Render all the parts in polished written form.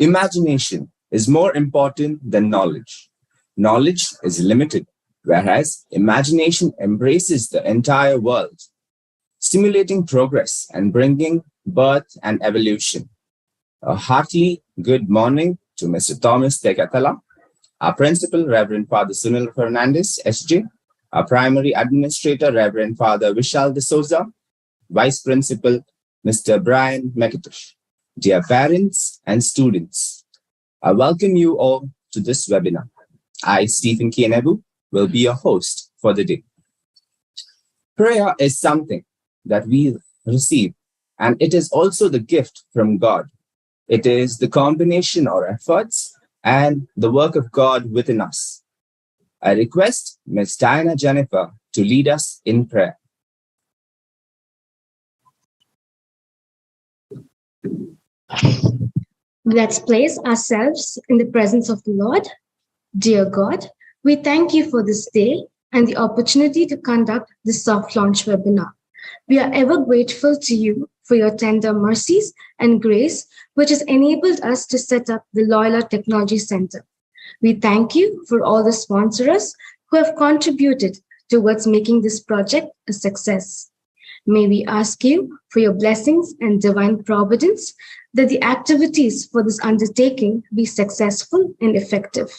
Imagination is more important than knowledge. Knowledge is limited, whereas imagination embraces the entire world, stimulating progress and bringing birth and evolution. A hearty good morning to Mr. Thomas Tekatala, our principal, Reverend Father Sunil Fernandez, SJ, our primary administrator, Reverend Father Vishal D'Souza, Vice Principal, Mr. Brian McIntosh. Dear parents and students, I welcome you all to this webinar. I, Stephen K. Nebu, will be your host for the day. Prayer is something that we receive, and it is also the gift from God. It is the combination of efforts and the work of God within us. I request Ms. Diana Jennifer to lead us in prayer. Let's place ourselves in the presence of the Lord. Dear God, we thank you for this day and the opportunity to conduct this soft launch webinar. We are ever grateful to you for your tender mercies and grace, which has enabled us to set up the Loyola Technology Center. We thank you for all the sponsors who have contributed towards making this project a success. May we ask you for your blessings and divine providence that the activities for this undertaking be successful and effective.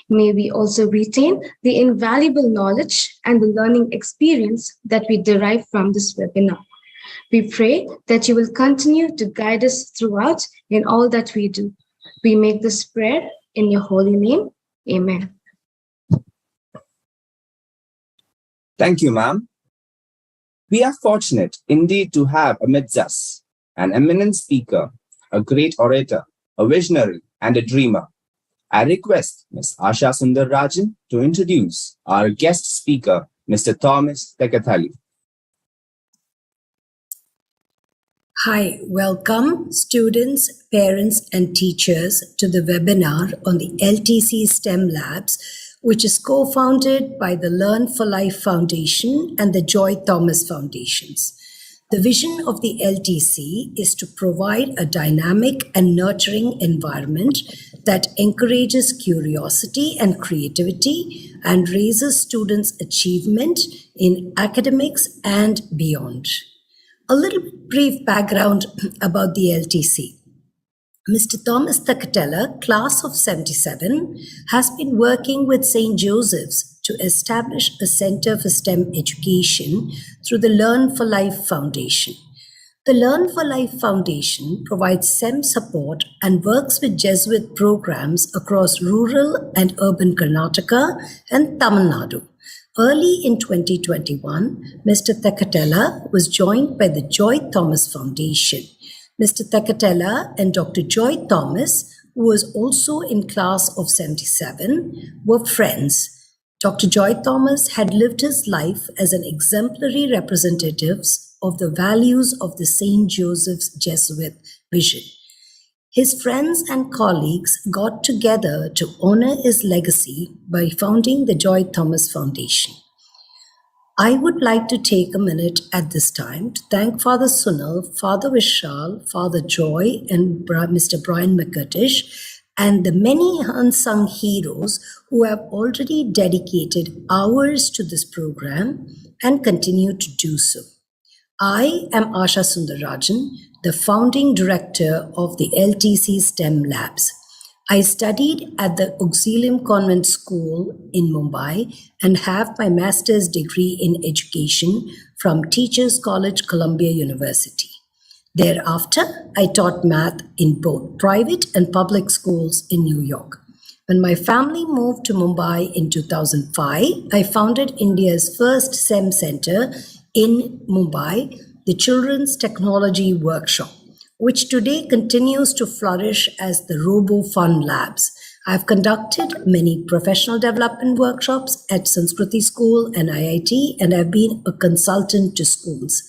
May we also retain the invaluable knowledge and the learning experience that we derive from this webinar. We pray that you will continue to guide us throughout in all that we do. We make this prayer in your holy name. Amen. Thank you, ma'am. We are fortunate indeed to have amidst us an eminent speaker, a great orator, a visionary, and a dreamer. I request Ms. Asha Sundararajan to introduce our guest speaker, Mr. Thomas Tekatali. Hi, welcome students, parents, and teachers to the webinar on the LTC STEM Labs, which is co-founded by the Learn for Life Foundation and the Joy Thomas Foundations. The vision of the LTC is to provide a dynamic and nurturing environment that encourages curiosity and creativity and raises students' achievement in academics and beyond. A little brief background about the LTC. Mr. Thomas Tekatala, class of 77, has been working with St. Joseph's to establish a Center for STEM Education through the Learn for Life Foundation. The Learn for Life Foundation provides STEM support and works with Jesuit programs across rural and urban Karnataka and Tamil Nadu. Early in 2021, Mr. Tekatala was joined by the Joy Thomas Foundation. Mr. Tekatala and Dr. Joy Thomas, who was also in class of 77, were friends. Dr. Joy Thomas had lived his life as an exemplary representative of the values of the St. Joseph's Jesuit vision. His friends and colleagues got together to honor his legacy by founding the Joy Thomas Foundation. I would like to take a minute at this time to thank Father Sunil, Father Vishal, Father Joy, and Mr. Brian McIntosh, and the many unsung heroes who have already dedicated hours to this program and continue to do so. I am Asha Sundararajan, the founding director of the LTC STEM Labs. I studied at the Auxilium Convent School in Mumbai and have my master's degree in education from Teachers College, Columbia University. Thereafter, I taught math in both private and public schools in New York. When my family moved to Mumbai in 2005, I founded India's first STEM center in Mumbai, the Children's Technology Workshop, which today continues to flourish as the Robo Fun Labs. I've conducted many professional development workshops at Sanskriti School and IIT, and I've been a consultant to schools.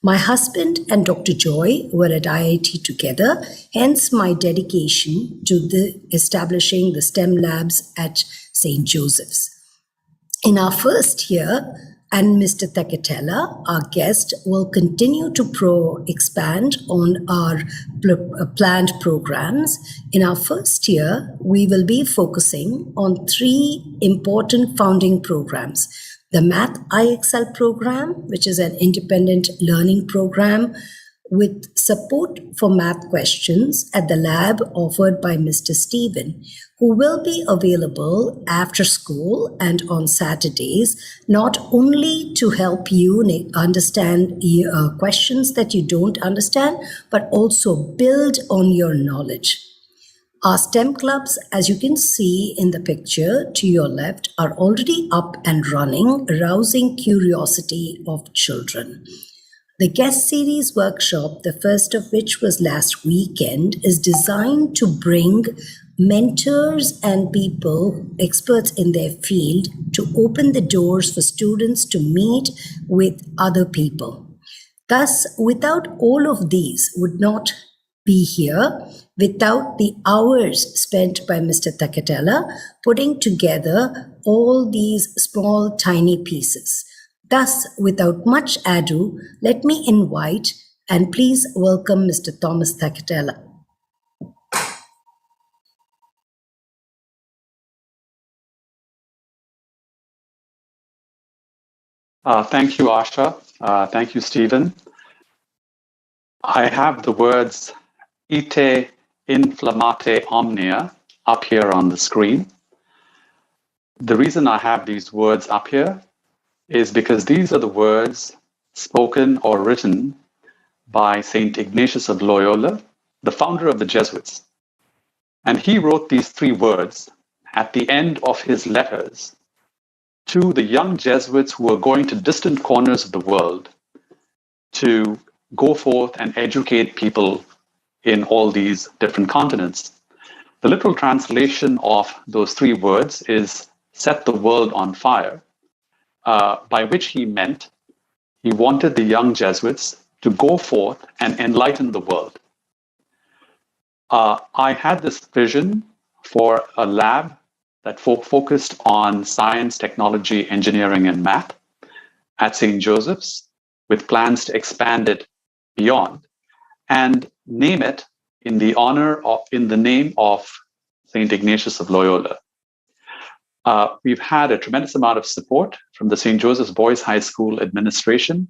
My husband and Dr. Joy were at IIT together, hence my dedication to establishing the STEM labs at St. Joseph's. In our first year, And Mr. Teketela, our guest, will continue to expand on our planned programs. In our first year, we will be focusing on 3 important founding programs. The Math IXL program, which is an independent learning program with support for math questions at the lab offered by Mr. Stephen, who will be available after school and on Saturdays, not only to help you understand questions that you don't understand, but also build on your knowledge. Our STEM clubs, as you can see in the picture to your left, are already up and running, arousing curiosity of children. The guest series workshop, the first of which was last weekend, is designed to bring mentors and people, experts in their field, to open the doors for students to meet with other people. Thus, without all of these would not be here, without the hours spent by Mr. Teketela putting together all these small, tiny pieces. Thus, without much ado, let me invite and please welcome Mr. Thomas Teketela. Thank you, Asha. Thank you, Stephen. I have the words ite inflammate omnia up here on the screen. The reason I have these words up here is because these are the words spoken or written by St. Ignatius of Loyola, the founder of the Jesuits. And he wrote these 3 words at the end of his letters to the young Jesuits who were going to distant corners of the world to go forth and educate people in all these different continents. The literal translation of those 3 words is set the world on fire, by which he meant he wanted the young Jesuits to go forth and enlighten the world. I had this vision for a lab that focused on science, technology, engineering, and math at St. Joseph's, with plans to expand it beyond and name it in the name of St. Ignatius of Loyola. We've had a tremendous amount of support from the St. Joseph's Boys High School administration,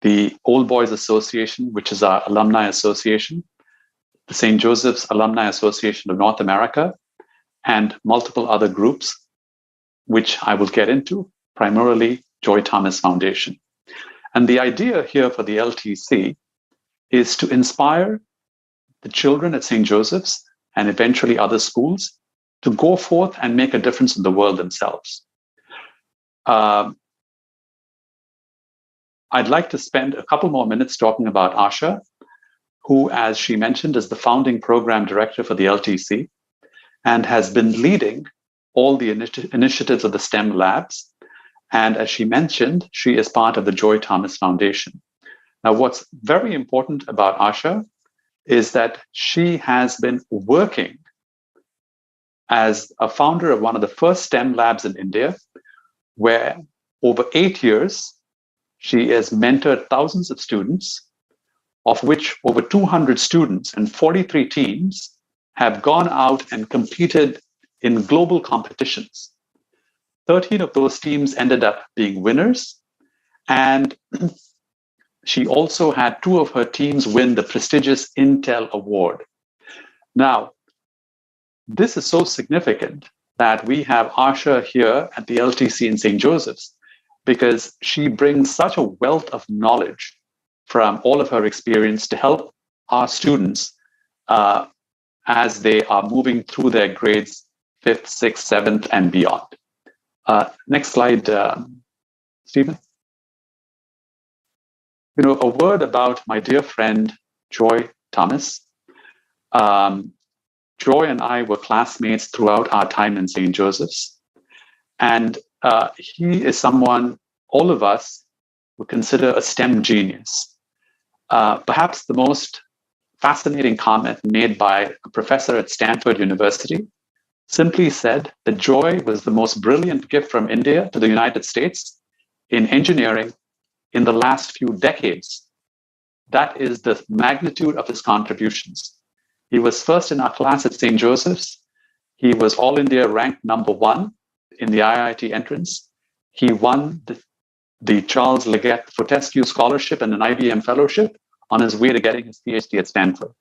the Old Boys Association, which is our alumni association, the St. Joseph's Alumni Association of North America, and multiple other groups, which I will get into, primarily Joy Thomas Foundation. And the idea here for the LTC is to inspire the children at St. Joseph's and eventually other schools to go forth and make a difference in the world themselves. I'd like to spend a couple more minutes talking about Asha, who, as she mentioned, is the founding program director for the LTC and has been leading all the initiatives of the STEM labs. And as she mentioned, she is part of the Joy Thomas Foundation. Now, what's very important about Asha is that she has been working as a founder of one of the first STEM labs in India, where over 8 years, she has mentored thousands of students, of which over 200 students and 43 teams have gone out and competed in global competitions. 13 of those teams ended up being winners, and she also had 2 of her teams win the prestigious Intel Award. Now, this is so significant that we have Asha here at the LTC in St. Joseph's, because she brings such a wealth of knowledge from all of her experience to help our students as they are moving through their grades 5th, 6th, 7th, and beyond. Next slide, Stephen. A word about my dear friend, Joy Thomas. Joy and I were classmates throughout our time in St. Joseph's. And he is someone all of us would consider a STEM genius. Perhaps the most fascinating comment made by a professor at Stanford University simply said that Joy was the most brilliant gift from India to the United States in engineering in the last few decades. That is the magnitude of his contributions. He was first in our class at St. Joseph's. He was All India ranked #1 in the IIT entrance. He won the Charles Leggett Fortescue Scholarship and an IBM Fellowship on his way to getting his PhD at Stanford.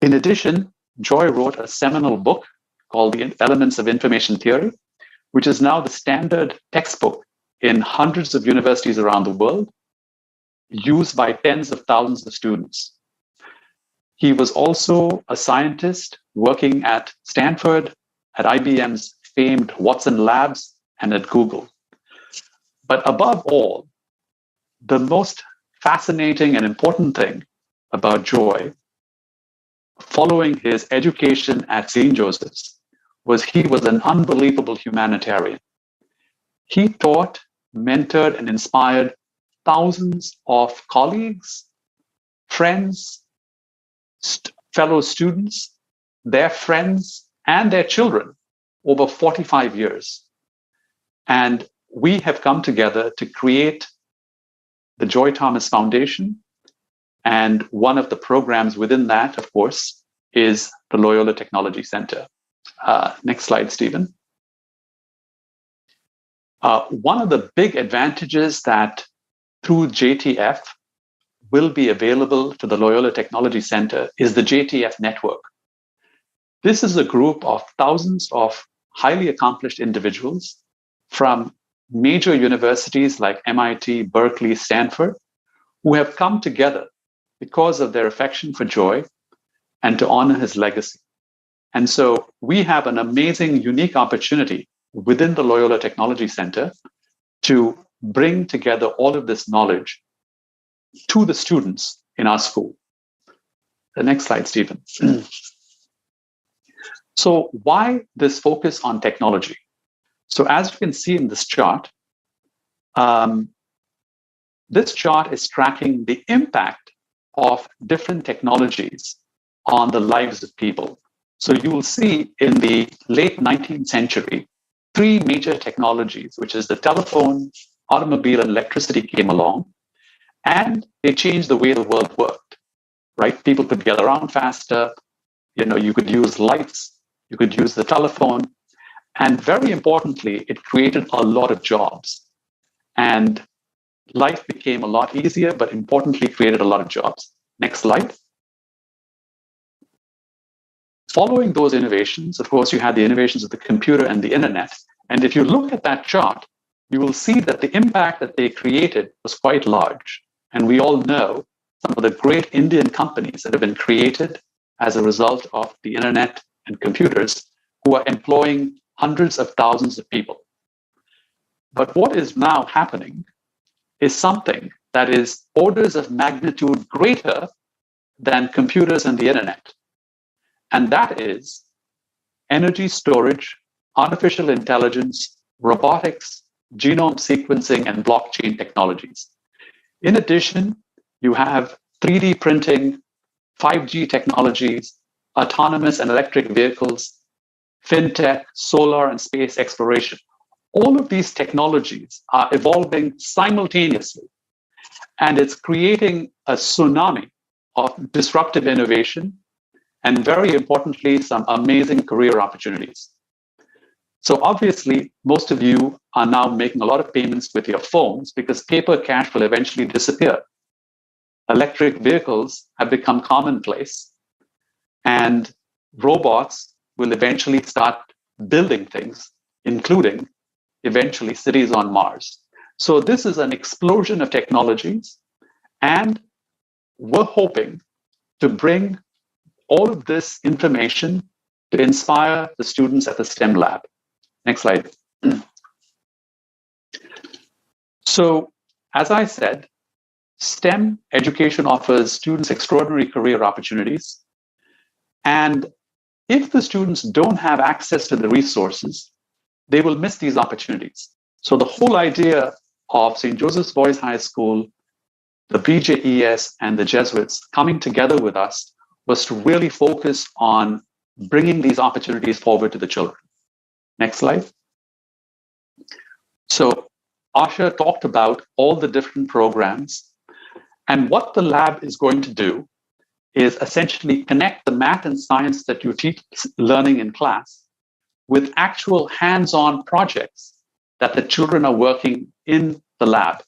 In addition, Joy wrote a seminal book called The Elements of Information Theory, which is now the standard textbook in hundreds of universities around the world, used by tens of thousands of students. He was also a scientist working at Stanford, at IBM's famed Watson Labs, and at Google. But above all, the most fascinating and important thing about Joy, following his education at St. Joseph's, was he was an unbelievable humanitarian. He taught, mentored, and inspired thousands of colleagues, friends, fellow students, their friends, and their children over 45 years. And we have come together to create the Joy Thomas Foundation. And one of the programs within that, of course, is the Loyola Technology Center. Next slide, Stephen. One of the big advantages that through JTF will be available to the Loyola Technology Center is the JTF network. This is a group of thousands of highly accomplished individuals from major universities like MIT, Berkeley, Stanford, who have come together because of their affection for Joy and to honor his legacy. And so we have an amazing, unique opportunity within the Loyola Technology Center to bring together all of this knowledge to the students in our school. The next slide, Stephen. So why this focus on technology? So as you can see in this chart is tracking the impact of different technologies on the lives of people. So you will see in the late 19th century, 3 major technologies, which is the telephone, automobile, and electricity came along, and they changed the way the world worked, right? People could get around faster. You could use lights, you could use the telephone, and very importantly, it created a lot of jobs. And life became a lot easier, but importantly, created a lot of jobs. Next slide. Following those innovations, of course, you had the innovations of the computer and the internet. And if you look at that chart, you will see that the impact that they created was quite large. And we all know some of the great Indian companies that have been created as a result of the internet and computers, who are employing hundreds of thousands of people. But what is now happening is something that is orders of magnitude greater than computers and the internet. And that is energy storage, artificial intelligence, robotics, genome sequencing, and blockchain technologies. In addition, you have 3D printing, 5G technologies, autonomous and electric vehicles, fintech, solar, and space exploration. All of these technologies are evolving simultaneously, and it's creating a tsunami of disruptive innovation, and very importantly, some amazing career opportunities. So obviously, most of you are now making a lot of payments with your phones because paper cash will eventually disappear. Electric vehicles have become commonplace, and robots will eventually start building things, including eventually cities on Mars. So this is an explosion of technologies, and we're hoping to bring all of this information to inspire the students at the STEM lab. Next slide. So, as I said, STEM education offers students extraordinary career opportunities. And if the students don't have access to the resources, they will miss these opportunities. So the whole idea of St. Joseph's Boys High School, the BJES, and the Jesuits coming together with us was to really focus on bringing these opportunities forward to the children. Next slide. So Asha talked about all the different programs. And what the lab is going to do is essentially connect the math and science that you teach learning in class with actual hands-on projects that the children are working in the lab.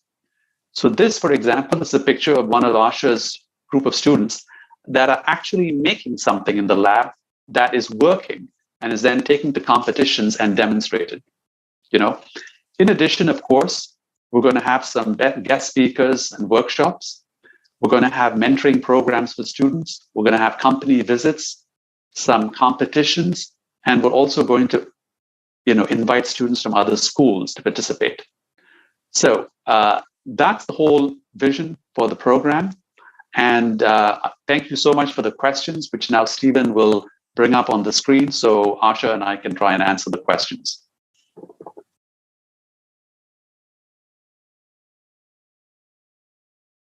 So this, for example, is a picture of one of Asha's group of students that are actually making something in the lab that is working and is then taken to competitions and demonstrated. In addition, of course, we're going to have some guest speakers and workshops. We're going to have mentoring programs for students. We're going to have company visits, some competitions, and we're also going to, invite students from other schools to participate. So that's the whole vision for the program. And thank you so much for the questions, which now Stephen will bring up on the screen so Asha and I can try and answer the questions.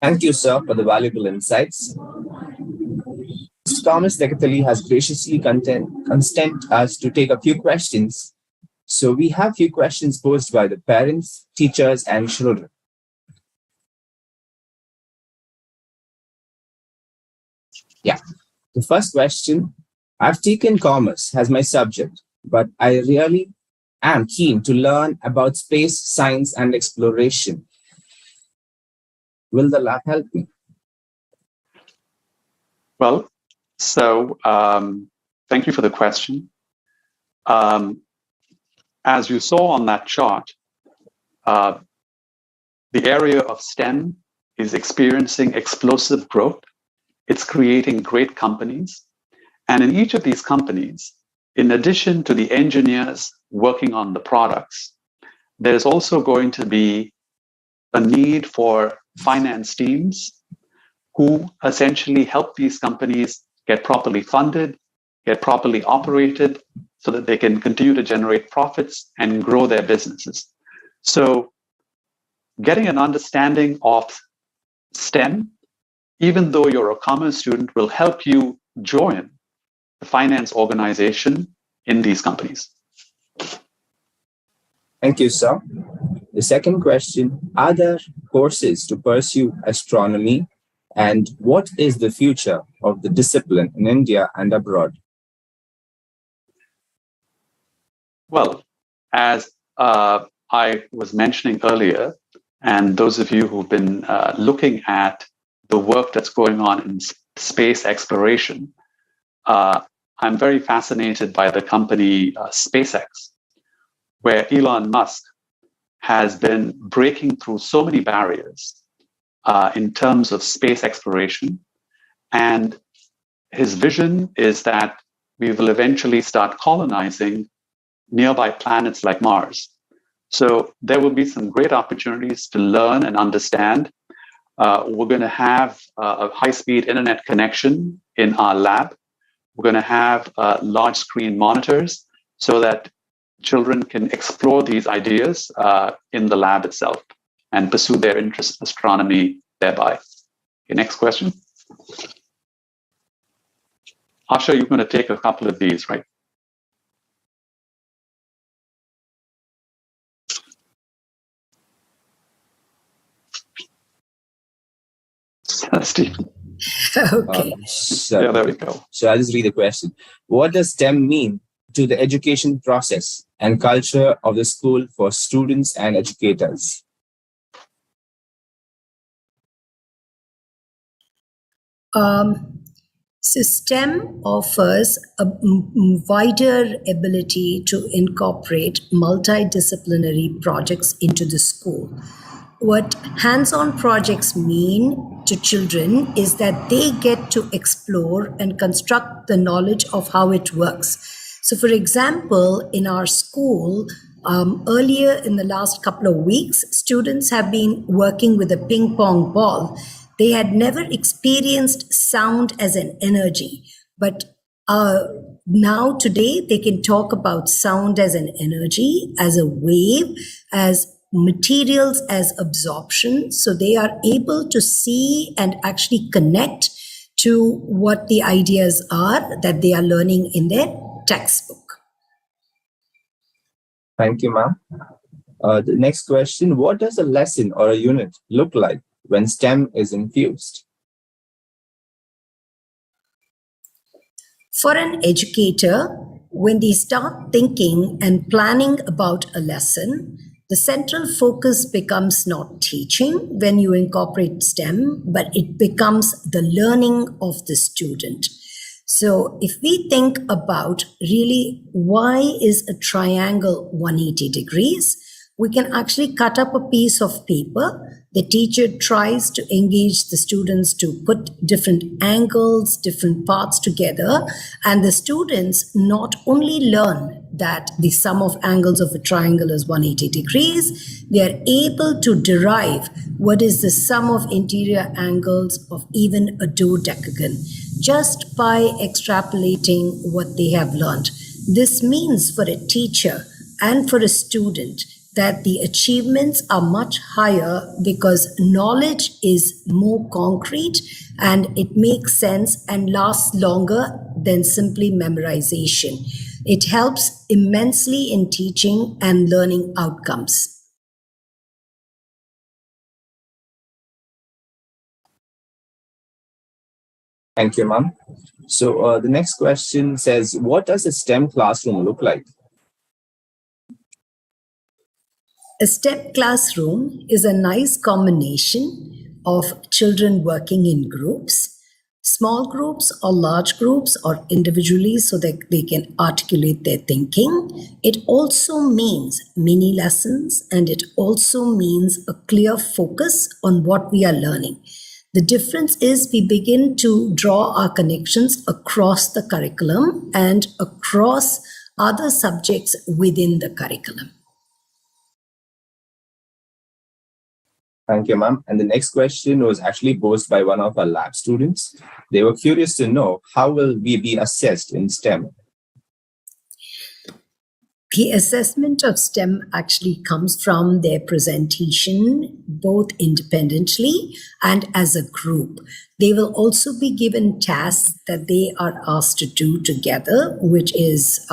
Thank you, sir, for the valuable insights. Mr. Thomas Dekatali has graciously consent us to take a few questions. So we have a few questions posed by the parents, teachers, and children. Yeah. The first question, I've taken commerce as my subject, but I really am keen to learn about space, science, and exploration. Will the lab help me? Well, so thank you for the question. As you saw on that chart, the area of STEM is experiencing explosive growth. It's creating great companies. And in each of these companies, in addition to the engineers working on the products, there's also going to be a need for finance teams who essentially help these companies get properly funded, get properly operated, so that they can continue to generate profits and grow their businesses. So getting an understanding of STEM, even though you're a commerce student, will help you join the finance organization in these companies. Thank you, sir. The second question, are there courses to pursue astronomy, and what is the future of the discipline in India and abroad? Well, as I was mentioning earlier, and those of you who've been looking at the work that's going on in space exploration, I'm very fascinated by the company SpaceX, where Elon Musk has been breaking through so many barriers in terms of space exploration. And his vision is that we will eventually start colonizing nearby planets like Mars. So there will be some great opportunities to learn and understand. We're going to have a high-speed internet connection in our lab. We're going to have large screen monitors so that children can explore these ideas in the lab itself and pursue their interest in astronomy thereby. Okay, next question. Asha, you're going to take a couple of these, right? Stephen. Okay. Yeah, there we go. So I'll just read the question. What does STEM mean to the education process and culture of the school for students and educators? So STEM offers a wider ability to incorporate multidisciplinary projects into the school. What hands-on projects mean to children is that they get to explore and construct the knowledge of how it works. So for example, in our school, earlier in the last couple of weeks, students have been working with a ping pong ball. They had never experienced sound as an energy, but now today they can talk about sound as an energy, as a wave, as materials, as absorption. So they are able to see and actually connect to what the ideas are that they are learning in their textbook. Thank you, ma'am. The next question, what does a lesson or a unit look like when STEM is infused? For an educator, when they start thinking and planning about a lesson, the central focus becomes not teaching when you incorporate STEM, but it becomes the learning of the student. So if we think about really why is a triangle 180 degrees, we can actually cut up a piece of paper. The teacher tries to engage the students to put different angles, different parts together, and the students not only learn that the sum of angles of a triangle is 180 degrees, they are able to derive what is the sum of interior angles of even a dodecagon just by extrapolating what they have learned. This means for a teacher and for a student that the achievements are much higher because knowledge is more concrete and it makes sense and lasts longer than simply memorization. It helps immensely in teaching and learning outcomes. Thank you, ma'am. So the next question says, what does a STEM classroom look like? A STEM classroom is a nice combination of children working in groups, small groups or large groups or individually so that they can articulate their thinking. It also means mini lessons and it also means a clear focus on what we are learning. The difference is we begin to draw our connections across the curriculum and across other subjects within the curriculum. Thank you, ma'am. And the next question was actually posed by one of our lab students. They were curious to know, how will we be assessed in STEM? The assessment of STEM actually comes from their presentation, both independently and as a group. They will also be given tasks that they are asked to do together, which is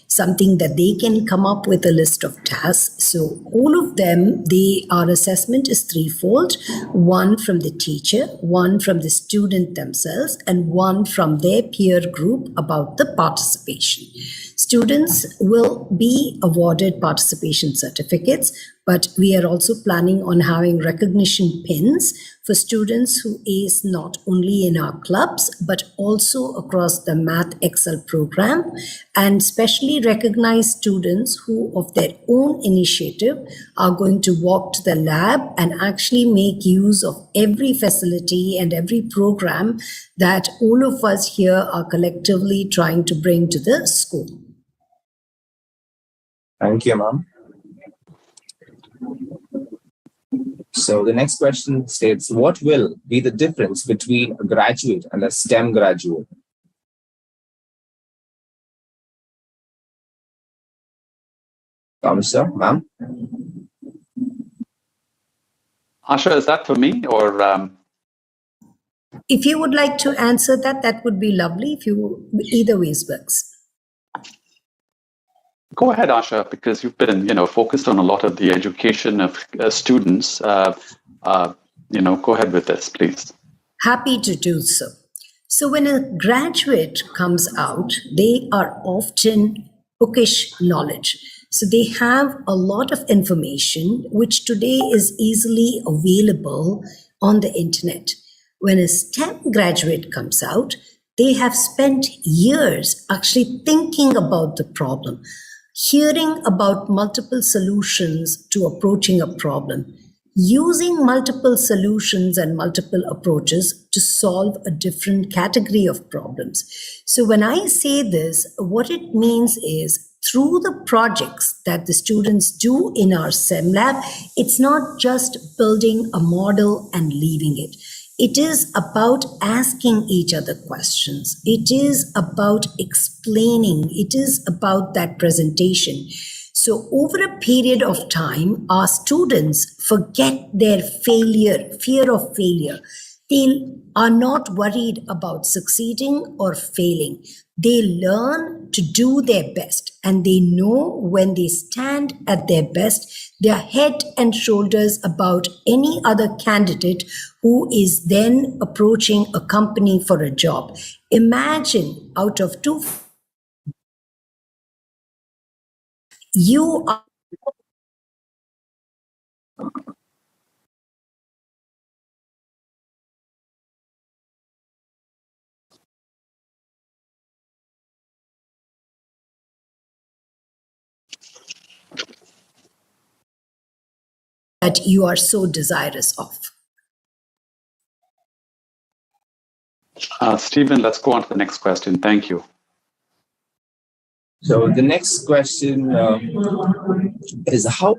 something that they can come up with a list of tasks. So all of them, our assessment is threefold: one from the teacher, one from the student themselves, and one from their peer group about the participation. Students will be awarded participation certificates, but we are also planning on having recognition pins for students who ace not only in our clubs, but also across the Math Excel program, and specially recognize students who, of their own initiative, are going to walk to the lab and actually make use of every facility and every program that all of us here are collectively trying to bring to the school. Thank you, ma'am. So the next question states, what will be the difference between a graduate and a STEM graduate? Sir, ma'am? Asha, is that for me or? If you would like to answer that, that would be lovely. If you, either ways works. Go ahead, Asha, because you've been, focused on a lot of the education of students. Go ahead with this, please. Happy to do so. So when a graduate comes out, they are often bookish knowledge. So they have a lot of information, which today is easily available on the internet. When a STEM graduate comes out, they have spent years actually thinking about the problem, hearing about multiple solutions to approaching a problem, using multiple solutions and multiple approaches to solve a different category of problems. So when I say this, what it means is through the projects that the students do in our STEM lab, it's not just building a model and leaving it. It is about asking each other questions. It is about explaining. It is about that presentation. So over a period of time, our students forget their fear of failure. They are not worried about succeeding or failing. They learn to do their best, and they know when they stand at their best, they are head and shoulders above any other candidate who is then approaching a company for a job. Imagine out of two, you are that you are so desirous of. Stephen, let's go on to the next question. Thank you. So the next question is how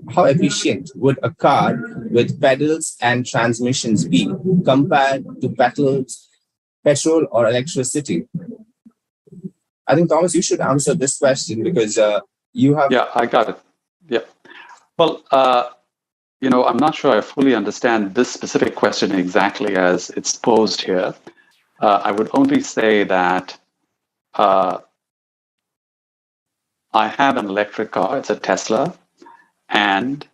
efficient would a car with pedals and transmissions be compared to petrol or electricity? I think, Thomas, you should answer this question because you have... Yeah, I got it. Yeah. Well, I'm not sure I fully understand this specific question exactly as it's posed here. I would only say that I have an electric car. It's a Tesla. And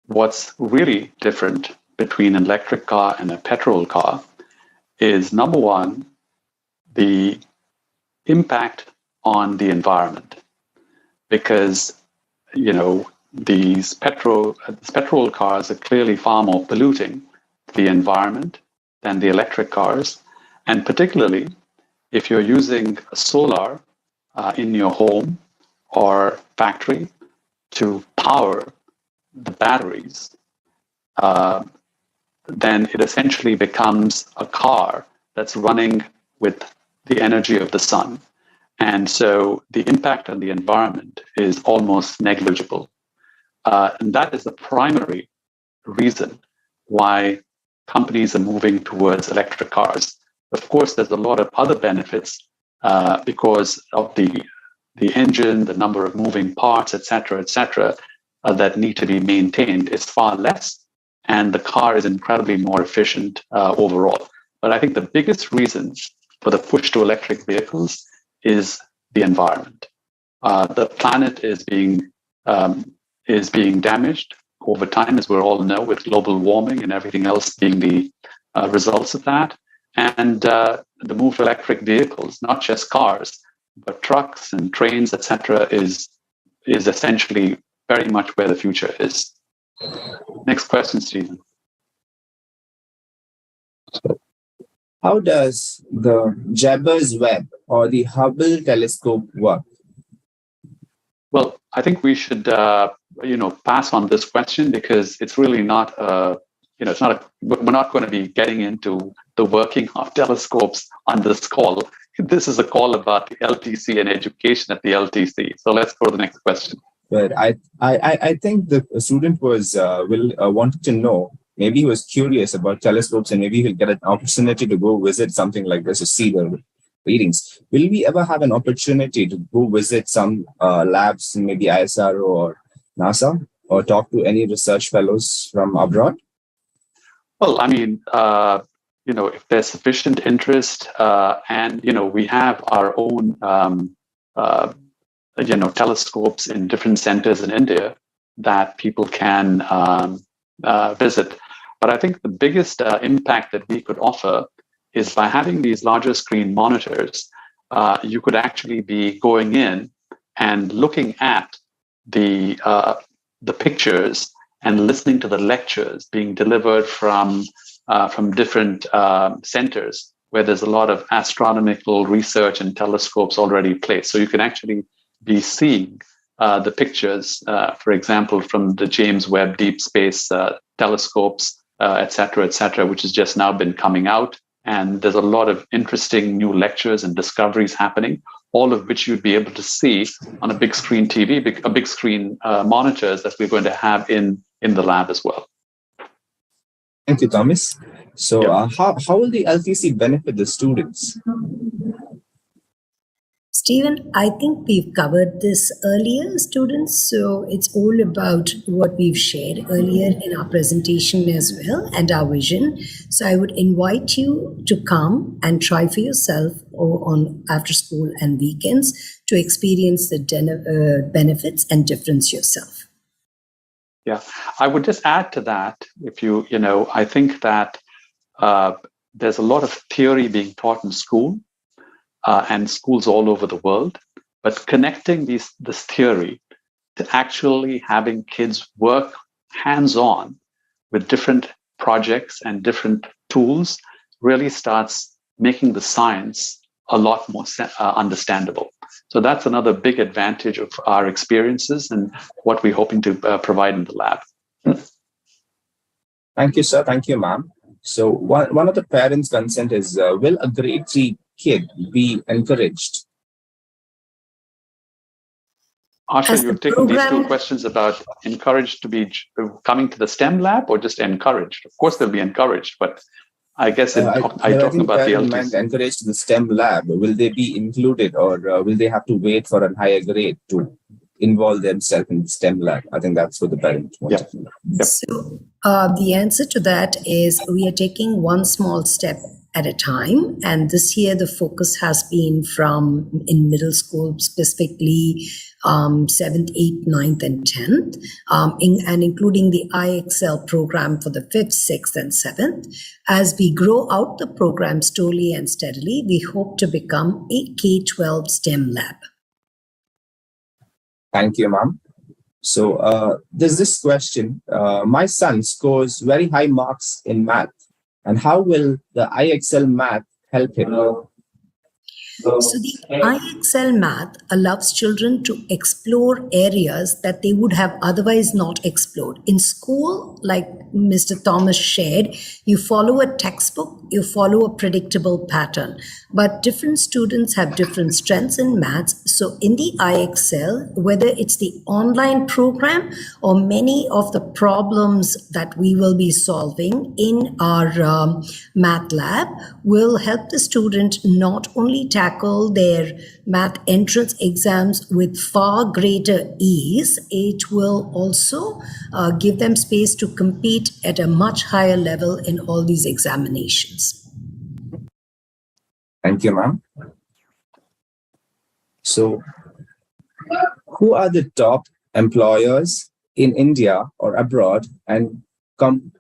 what's really different between an electric car and a petrol car is, number one, the impact on the environment. Because, these petrol cars are clearly far more polluting the environment than the electric cars. And particularly, if you're using solar in your home or factory to power the batteries, then it essentially becomes a car that's running with the energy of the sun. And so the impact on the environment is almost negligible. And that is the primary reason why companies are moving towards electric cars. Of course, there's a lot of other benefits because of the engine, the number of moving parts, et cetera, that need to be maintained is far less, and the car is incredibly more efficient overall. But I think the biggest reason for the push to electric vehicles is the environment. The planet is being damaged over time, as we all know, with global warming and everything else being the results of that. And the move to electric vehicles, not just cars, but trucks and trains, etc., is essentially very much where the future is. Next question, Stephen. How does the Jebber's Web or the Hubble telescope work? Well, I think we should, pass on this question because it's really not we're not going to be getting into the working of telescopes on this call. This is a call about the LTC and education at the LTC. So let's go to the next question. But I think the student was wanted to know. Maybe he was curious about telescopes, and maybe he'll get an opportunity to go visit something like this to see the readings. Will we ever have an opportunity to go visit some labs, maybe ISRO or NASA, or talk to any research fellows from abroad? Well, I mean, if there's sufficient interest, and we have our own, telescopes in different centers in India that people can visit. But I think the biggest impact that we could offer is by having these larger screen monitors. You could actually be going in and looking at the pictures and listening to the lectures being delivered from different centers where there's a lot of astronomical research and telescopes already placed. So you can actually be seeing the pictures, for example, from the James Webb Deep Space telescopes, et cetera, which has just now been coming out. And there's a lot of interesting new lectures and discoveries happening, all of which you'd be able to see on a big screen TV, a big screen monitors that we're going to have in the lab as well. Thank you, Thomas. So how will the LTC benefit the students? Stephen, I think we've covered this earlier, students. So it's all about what we've shared earlier in our presentation as well and our vision. So I would invite you to come and try for yourself or on after school and weekends to experience the benefits and difference yourself. Yeah, I would just add to that. If I think that there's a lot of theory being taught in school and schools all over the world, but connecting this theory to actually having kids work hands-on with different projects and different tools really starts making the science a lot more understandable. So that's another big advantage of our experiences and what we're hoping to provide in the lab. Thank you, sir. Thank you, ma'am. So one of the parents' consent is, will a grade 3 kid be encouraged? Asha, you're taking these two questions about encouraged to be coming to the STEM lab or just encouraged? Of course, they'll be encouraged, but I guess I'm talking about the LTC. Encouraged to the STEM lab, will they be included or will they have to wait for a higher grade to involve themselves in the STEM lab? I think that's what the parents want to know. Yep. So the answer to that is we are taking one small step at a time. And this year, the focus has been from in middle school, specifically 7th, 8th, 9th, and 10th, and including the IXL program for the 5th, 6th, and 7th. As we grow out the program slowly and steadily, we hope to become a K-12 STEM lab. Thank you, ma'am. So there's this question. My son scores very high marks in math. And how will the IXL math help him? So the IXL math allows children to explore areas that they would have otherwise not explored. In school, like Mr. Thomas shared, you follow a textbook, you follow a predictable pattern. But different students have different strengths in maths. So in the IXL, whether it's the online program or many of the problems that we will be solving in our math lab will help the student not only tackle their math entrance exams with far greater ease, it will also give them space to compete at a much higher level in all these examinations. Thank you, ma'am. So, who are the top employers in India or abroad and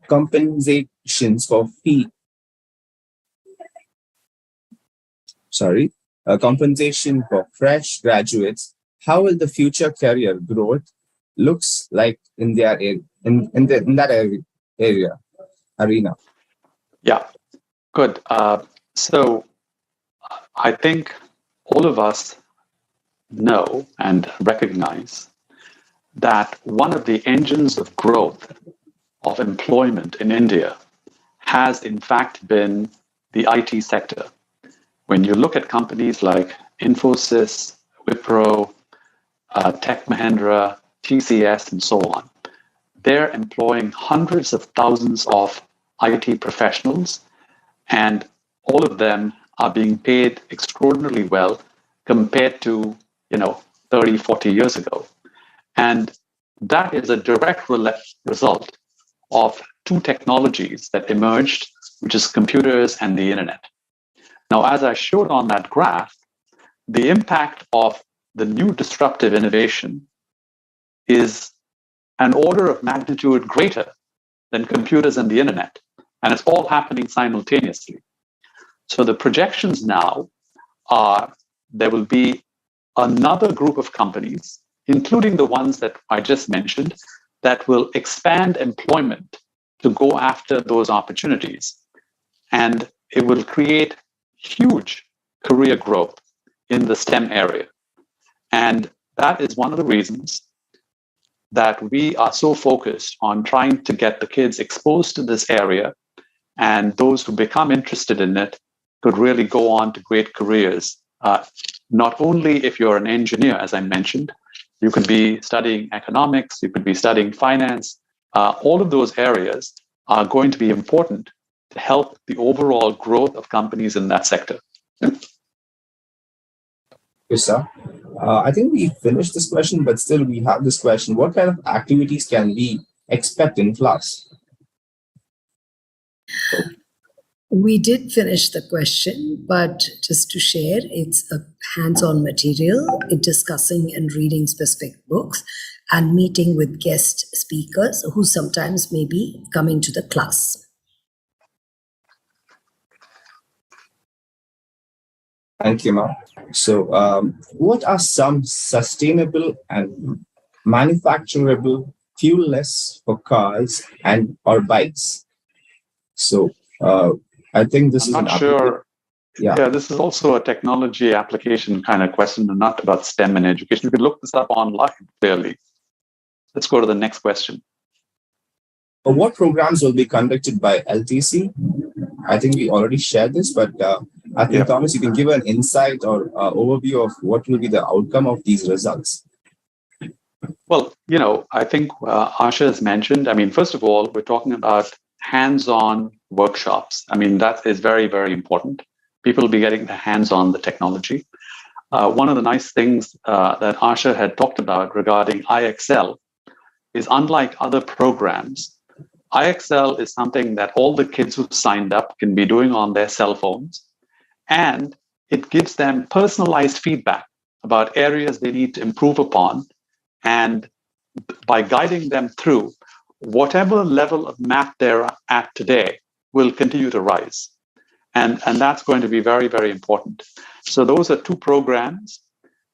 compensations for compensation for fresh graduates? How will the future career growth looks like in their arena? Yeah, good. So I think all of us know and recognize that one of the engines of growth of employment in India has in fact been the IT sector. When you look at companies like Infosys, Wipro, Tech Mahindra, TCS, and so on, they're employing hundreds of thousands of IT professionals, and all of them are being paid extraordinarily well compared to 30, 40 years ago. And that is a direct result of two technologies that emerged, which is computers and the internet. Now, as I showed on that graph, the impact of the new disruptive innovation is an order of magnitude greater than computers and the internet. And it's all happening simultaneously. So the projections now are there will be another group of companies, including the ones that I just mentioned, that will expand employment to go after those opportunities. And it will create huge career growth in the STEM area. And that is one of the reasons that we are so focused on trying to get the kids exposed to this area, and those who become interested in it could really go on to great careers. Not only if you're an engineer, as I mentioned, you could be studying economics, you could be studying finance. All of those areas are going to be important to help the overall growth of companies in that sector. Yes, sir. I think we finished this question, but still we have this question. What kind of activities can we expect in class? We did finish the question, but just to share, it's a hands-on material, discussing and reading specific books and meeting with guest speakers who sometimes may be coming to the class. Thank you, ma'am. So, what are some sustainable and manufacturable fuel-less for cars and or bikes? So, I think this I'm is not sure. Yeah. Yeah, this is also a technology application kind of question and not about STEM and education. You can look this up online, clearly. Let's go to the next question. What programs will be conducted by LTC? I think we already shared this, but I think, Thomas, you can give an insight or overview of what will be the outcome of these results. Well, I think Asha has mentioned, first of all, we're talking about hands-on workshops. That is very, very important. People will be getting their hands on the technology. One of the nice things that Asha had talked about regarding IXL is, unlike other programs, IXL is something that all the kids who signed up can be doing on their cell phones, and it gives them personalized feedback about areas they need to improve upon. And by guiding them through, whatever level of math they're at today will continue to rise. And that's going to be very, very important. So those are two programs.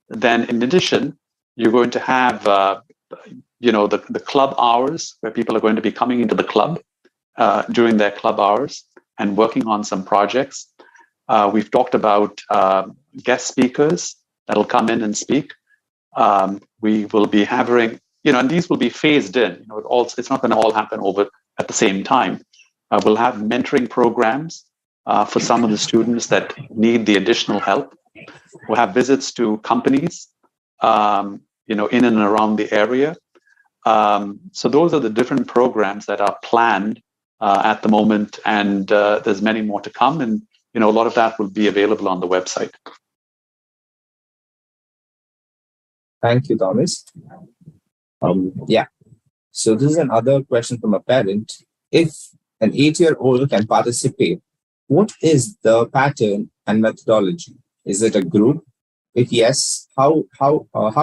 Then in addition, you're going to have the club hours, where people are going to be coming into the club during their club hours and working on some projects. We've talked about guest speakers that'll come in and speak. We will be having, and these will be phased in. It's not going to all happen over at the same time. We'll have mentoring programs for some of the students that need the additional help. We'll have visits to companies, in and around the area. So those are the different programs that are planned at the moment, and there's many more to come. And a lot of that will be available on the website. Thank you, Thomas. So this is another question from a parent. If an 8-year-old can participate, what is the pattern and methodology? Is it a group? If yes, how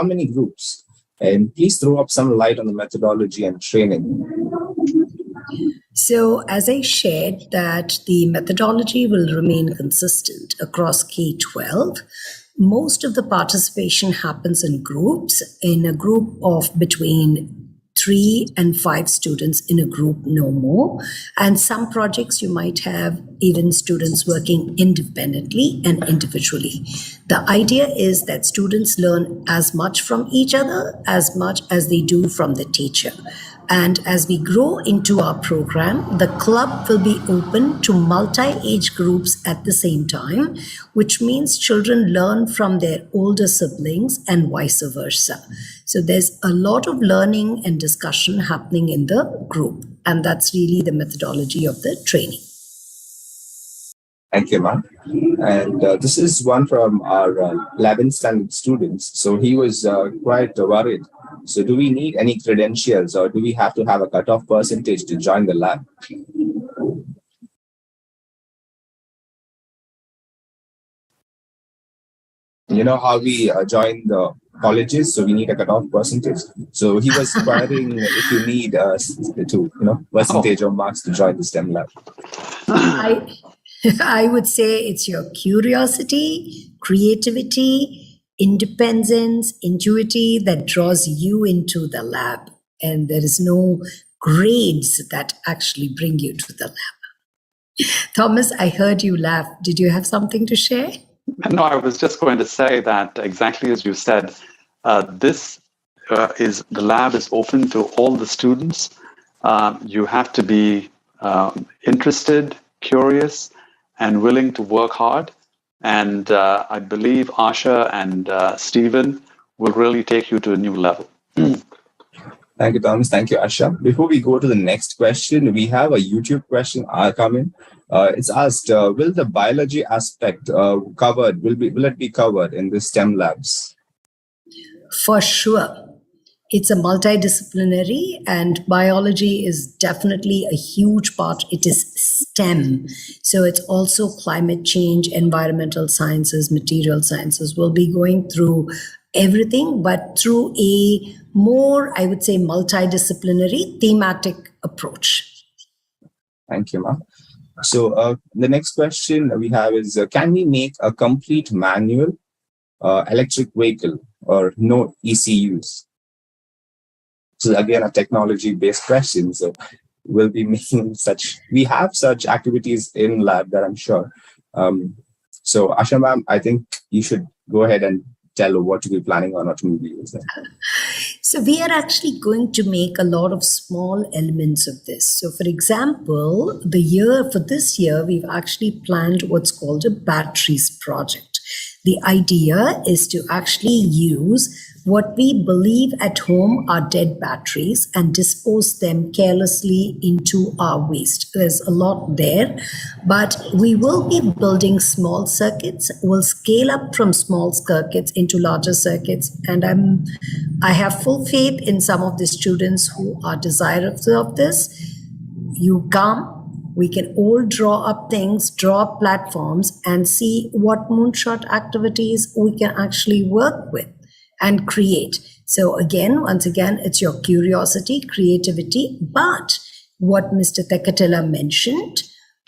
many groups? And please throw up some light on the methodology and training. So, as I shared, that the methodology will remain consistent across K-12. Most of the participation happens in groups, in a group of between 3 and 5 students in a group, no more. And some projects you might have even students working independently and individually. The idea is that students learn as much from each other as much as they do from the teacher. And as we grow into our program, the club will be open to multi-age groups at the same time, which means children learn from their older siblings and vice versa. So there's a lot of learning and discussion happening in the group, and that's really the methodology of the training. Thank you, ma'am. And this is one from our 11th standard students. So he was quite worried. So do we need any credentials, or do we have to have a cutoff percentage to join the lab? You know how we join the colleges, so we need a cutoff percentage. So he was inquiring if you need percentage or marks to join the STEM lab. I would say it's your curiosity, creativity, independence, ingenuity that draws you into the lab. And there is no grades that actually bring you to the lab. Thomas, I heard you laugh. Did you have something to share? No, I was just going to say that exactly as you said, the lab is open to all the students. You have to be interested, curious, and willing to work hard. And I believe Asha and Stephen will really take you to a new level. Thank you, Thomas. Thank you, Asha. Before we go to the next question, we have a YouTube question coming. It's asked: will the biology aspect covered? Will it be covered in the STEM labs? For sure. It's a multidisciplinary, and biology is definitely a huge part. It is STEM. So it's also climate change, environmental sciences, material sciences. We'll be going through everything, but through a more, I would say, multidisciplinary thematic approach. Thank you, ma'am. So the next question we have is, can we make a complete manual electric vehicle or no ECUs? So again, a technology-based question. So we'll be making we have such activities in lab that I'm sure. So Asha ma'am, I think you should go ahead and tell what to be planning on automobiles then. So we are actually going to make a lot of small elements of this. So for example, for this year, we've actually planned what's called a batteries project. The idea is to actually use what we believe at home are dead batteries and dispose them carelessly into our waste. There's a lot there, but we will be building small circuits. We'll scale up from small circuits into larger circuits, and I have full faith in some of the students who are desirous of this. You come, we can all draw up things, draw up platforms, and see what moonshot activities we can actually work with and create. So once again, it's your curiosity, creativity, but what Mr. Thekatila mentioned,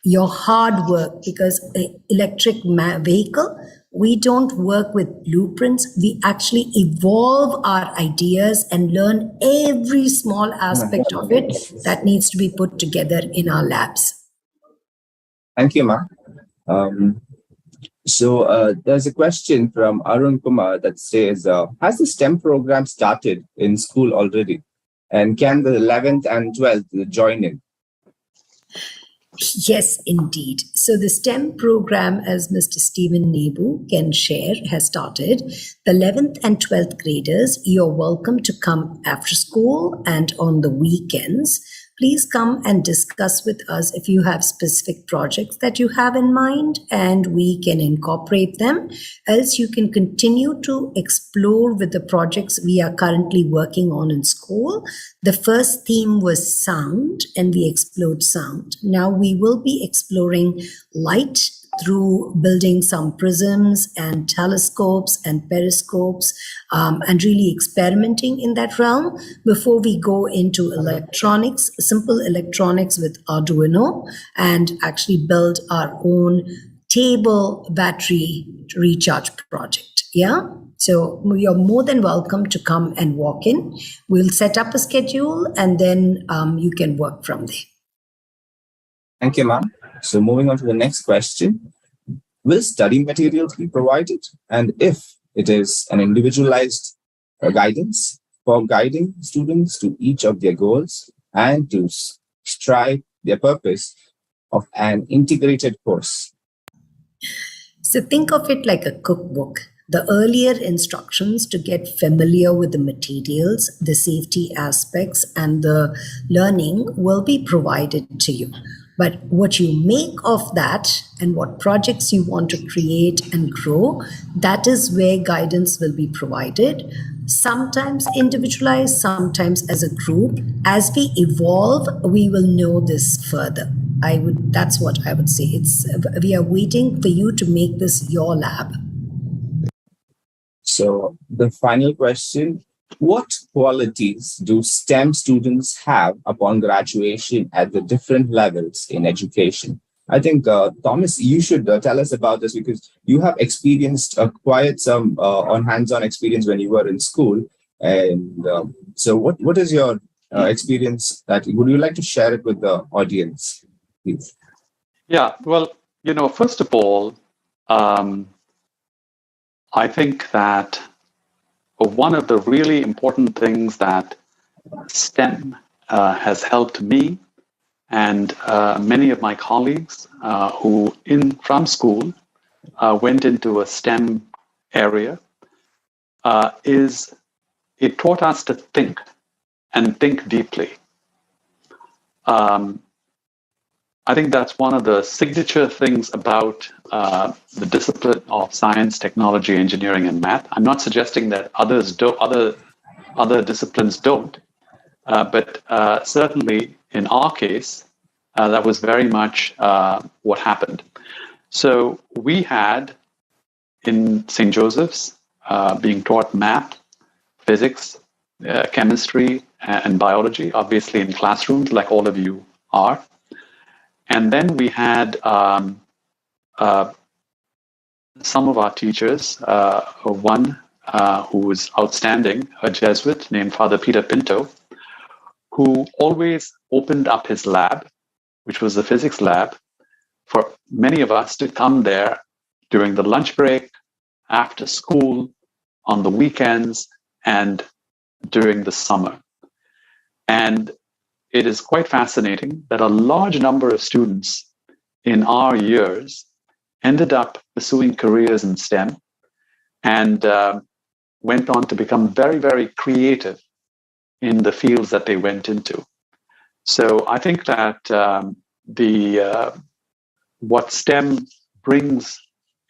your hard work, because an electric vehicle, we don't work with blueprints. We actually evolve our ideas and learn every small aspect of it that needs to be put together in our labs. Thank you, ma'am. So there's a question from Arun Kumar that says, has the STEM program started in school already? And can the 11th and 12th join in? Yes, indeed. So the STEM program, as Mr. Stephen Nebu can share, has started. The 11th and 12th graders, you're welcome to come after school and on the weekends. Please come and discuss with us if you have specific projects that you have in mind, and we can incorporate them. Else you can continue to explore with the projects we are currently working on in school. The first theme was sound, and we explored sound. Now we will be exploring light through building some prisms and telescopes and periscopes, and really experimenting in that realm before we go into electronics, simple electronics with Arduino, and actually build our own table battery recharge project. Yeah. So you're more than welcome to come and walk in. We'll set up a schedule, and then you can work from there. Thank you, ma'am. So moving on to the next question. Will study materials be provided? And if it is an individualized guidance for guiding students to each of their goals and to strive their purpose of an integrated course? So think of it like a cookbook. The earlier instructions to get familiar with the materials, the safety aspects, and the learning will be provided to you. But what you make of that and what projects you want to create and grow, that is where guidance will be provided. Sometimes individualized, sometimes as a group. As we evolve, we will know this further. That's what I would say. We are waiting for you to make this your lab. So the final question, what qualities do STEM students have upon graduation at the different levels in education? I think, Thomas, you should tell us about this because you have experienced quite some on hands-on experience when you were in school. And so what is your experience that would you like to share it with the audience, please? Yeah, well, first of all, I think that one of the really important things that STEM has helped me and many of my colleagues who from school went into a STEM area is it taught us to think and think deeply. I think that's one of the signature things about the discipline of science, technology, engineering, and math. I'm not suggesting that others don't, other disciplines don't, but certainly in our case, that was very much what happened. So we had in St. Joseph's being taught math, physics, chemistry, and biology, obviously in classrooms like all of you are. And then we had some of our teachers, one who was outstanding, a Jesuit named Father Peter Pinto, who always opened up his lab, which was the physics lab, for many of us to come there during the lunch break, after school, on the weekends, and during the summer. And it is quite fascinating that a large number of students in our years ended up pursuing careers in STEM and went on to become very, very creative in the fields that they went into. So I think that what STEM brings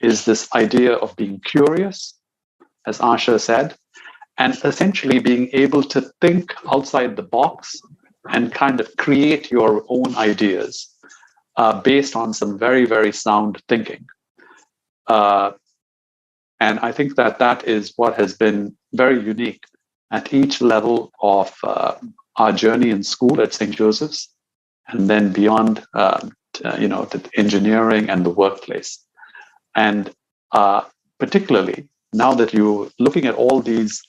is this idea of being curious, as Asha said, and essentially being able to think outside the box and kind of create your own ideas based on some very, very sound thinking. And I think that that is what has been very unique at each level of our journey in school at St. Joseph's, and then beyond, the engineering and the workplace. And particularly now that you're looking at all these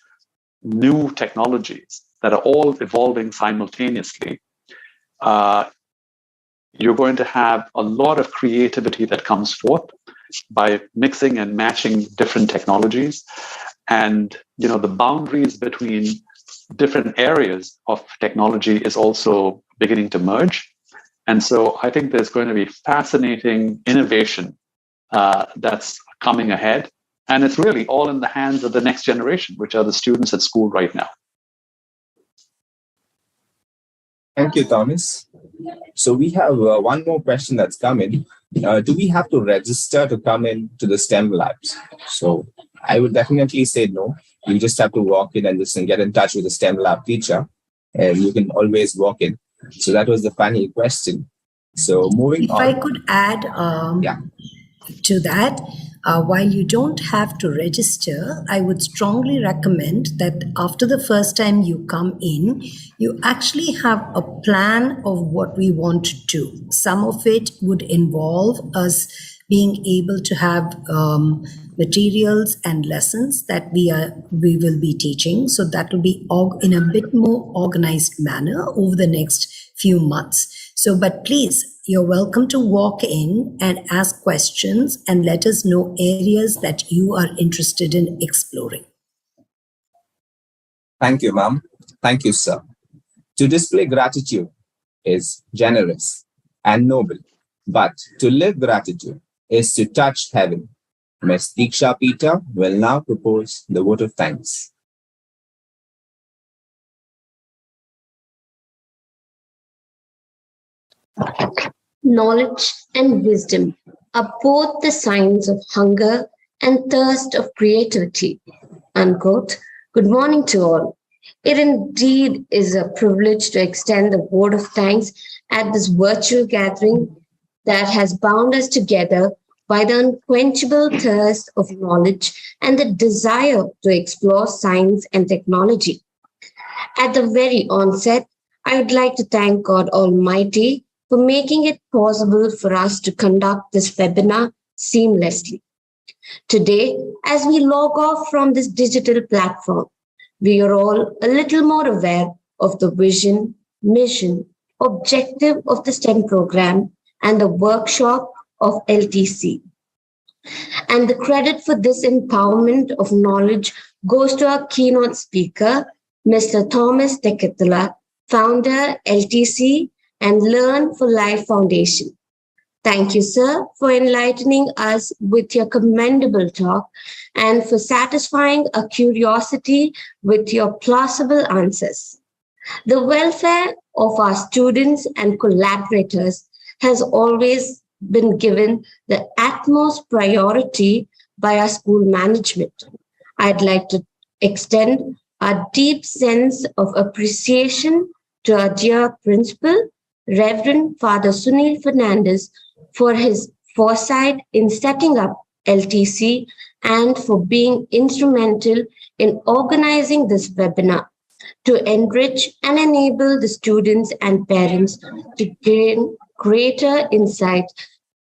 new technologies that are all evolving simultaneously, you're going to have a lot of creativity that comes forth by mixing and matching different technologies. And the boundaries between different areas of technology is also beginning to merge. And so I think there's going to be fascinating innovation that's coming ahead. And it's really all in the hands of the next generation, which are the students at school right now. Thank you, Thomas. So we have one more question that's come in. Do we have to register to come in to the STEM labs? So I would definitely say no. You just have to walk in and just get in touch with the STEM lab teacher, and you can always walk in. So that was the final question. So moving on. If I could add to that, while you don't have to register, I would strongly recommend that after the first time you come in, you actually have a plan of what we want to do. Some of it would involve us being able to have materials and lessons that we will be teaching. So that will be in a bit more organized manner over the next few months. So, but please, you're welcome to walk in and ask questions and let us know areas that you are interested in exploring. Thank you, ma'am. Thank you, sir. To display gratitude is generous and noble, but to live gratitude is to touch heaven. Ms. Diksha Peter will now propose the vote of thanks. Knowledge and wisdom are both the signs of hunger and thirst of creativity. Unquote. Good morning to all. It indeed is a privilege to extend the vote of thanks at this virtual gathering that has bound us together by the unquenchable thirst of knowledge and the desire to explore science and technology. At the very onset, I would like to thank God Almighty for making it possible for us to conduct this webinar seamlessly. Today, as we log off from this digital platform, we are all a little more aware of the vision, mission, objective of the STEM program and the workshop of LTC. And the credit for this empowerment of knowledge goes to our keynote speaker, Mr. Thomas Teketula, founder, LTC, and Learn for Life Foundation. Thank you, sir, for enlightening us with your commendable talk and for satisfying our curiosity with your plausible answers. The welfare of our students and collaborators has always been given the utmost priority by our school management. I'd like to extend a deep sense of appreciation to our dear principal, Reverend Father Sunil Fernandez, for his foresight in setting up LTC and for being instrumental in organizing this webinar to enrich and enable the students and parents to gain greater insight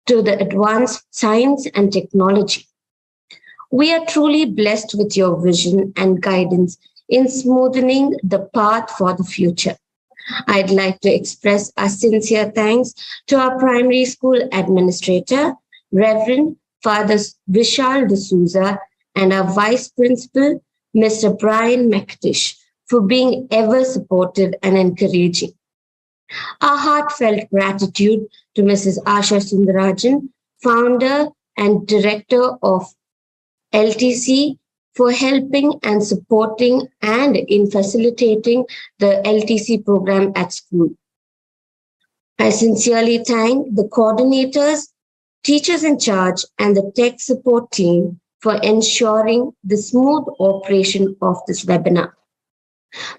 to the advanced science and technology. We are truly blessed with your vision and guidance in smoothing the path for the future. I'd like to express our sincere thanks to our primary school administrator, Reverend Father Vishal D'Souza, and our Vice Principal, Mr. Brian McTish, for being ever supportive and encouraging. Our heartfelt gratitude to Mrs. Asha Sundarajan, founder and director of LTC, for helping and supporting and in facilitating the LTC program at school. I sincerely thank the coordinators, teachers in charge, and the tech support team for ensuring the smooth operation of this webinar.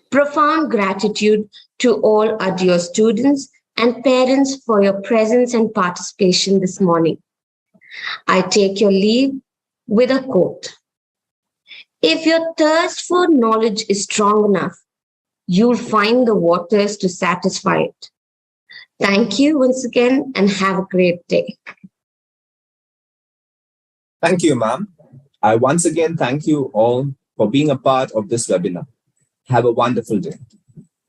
Profound gratitude to all our dear students and parents for your presence and participation this morning. I take your leave with a quote. If your thirst for knowledge is strong enough, you'll find the waters to satisfy it. Thank you once again and have a great day. Thank you, ma'am. I once again thank you all for being a part of this webinar. Have a wonderful day.